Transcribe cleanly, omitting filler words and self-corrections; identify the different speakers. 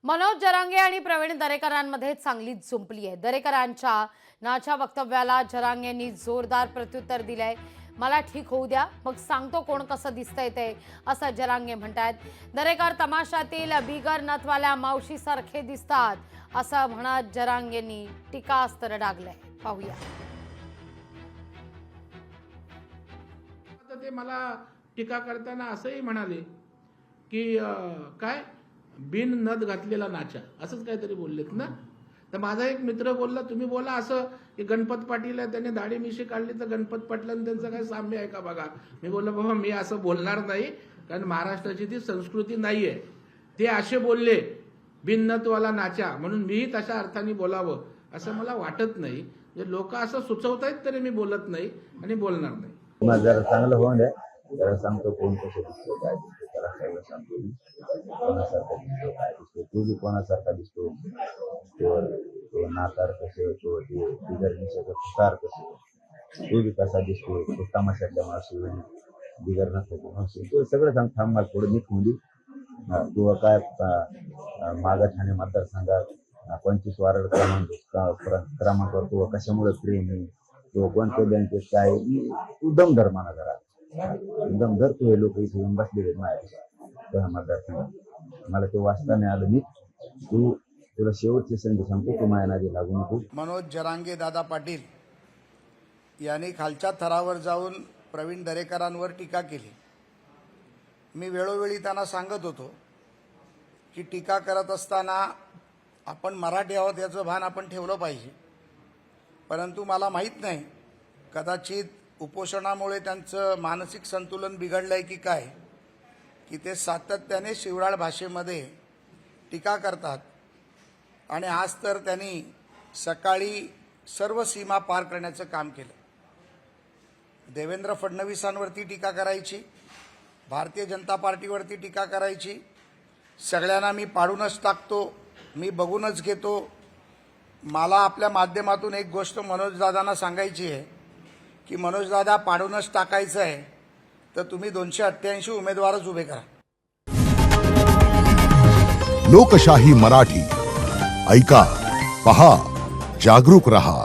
Speaker 1: मनोज जरांगे आणि प्रवीण दरेकरांमध्ये चांगलीच जुंपली आहे। दरेकरांच्या नाच्या वक्तव्याला जरांगेंनी जोरदार प्रत्युत्तर दिलंय। मला ठीक होऊ द्या, मग सांगतो कोण कसं दिसतंय ते, असं जरांगे म्हणतात। दरेकर तमाशातील बिगर नथवाल्या मावशी सारखे दिसतात, असं म्हणत जरांगेंनी टीकास्त्र डागलंय। पाहूया।
Speaker 2: ते मला टीका करताना असंही म्हणाले की काय बिन नथ घातलेला नाचा, असंच काहीतरी बोललेत ना। तर माझा एक मित्र बोलला, तुम्ही बोला असं की गणपत पाटील आहे, त्यांनी दाढी मिशी काढली तर गणपत पाटलांनी त्यांचं काय साम्य आहे का बघा। मी बोललो बाबा मी असं बोलणार नाही, कारण महाराष्ट्राची ती संस्कृती नाहीये। ते असे बोलले बिन नथवाला नाचा, म्हणून मीही तशा अर्थाने बोलावं असं मला वाटत नाही। म्हणजे लोक असं सुचवतायत तरी मी बोलत नाही आणि बोलणार नाही।
Speaker 3: जरा चांगलं होऊन द्या, जरा सांगतो कोण कसं दिसतो काय दिसतो, त्याला सगळं सांगतो मी कोणासारखा दिसतो काय दिसतो, तू बी कोणासारखा दिसतो, तो नाकार कसे होतो, ते बिगर निशाचं सुतार कसं, तू बी कसा दिसतो, तो तमाशातल्या माणूस बिगर नसतो माणूस, तो सगळं सांग। थांब मला थोडं नीट होऊन दे। तू काय मागा ठाणे मतदारसंघात 25 वार्ड क्रमांकावर तू कशामुळे प्रेम आहे, तो कोणत्या बँकेत काय, तू दमधर म्हणा जरा दमधर। तू हे लोक इथे येऊन बसलेले माझ्या मतदारसंघात, मला ते वाचता नाही आलं नीट। तुला शेवटची संधी सांगतो, तू माझ्या नादी लागू नको।
Speaker 4: मनोज जरांगे दादा पाटील यांनी खालच्या थरावर जाऊन प्रवीण दरेकरांवर टीका केली। मी वेळोवेळी त्यांना सांगत होतो की टीका करत असताना आपण मराठी आहोत याचं भान आपण ठेवलं पाहिजे, परंतु मला माहीत नाही, कदाचित उपोषणामुळे त्यांचं मानसिक संतुलन बिघडलंय की काय, की ते सातत्याने शिवराळ भाषेमध्ये टीका करतात। आणि आज तर त्यांनी सकाळी सर्व सीमा पार करण्याचं काम केलं। देवेंद्र फडणवीसांवरती टीका करायची, भारतीय जनता पार्टीवरती टीका करायची, सगळ्यांना मी पाडूनच टाकतो, मी बघूनच घेतो। मला आपल्या माध्यमातून एक गोष्ट मनोजदादांना सांगायची आहे की मनोजदादा पाडूनच टाकायचं आहे तर तुम्ही 288 उमेदवारच उभे करा।
Speaker 5: लोकशाही मराठी ऐका, पहा, जागरूक रहा।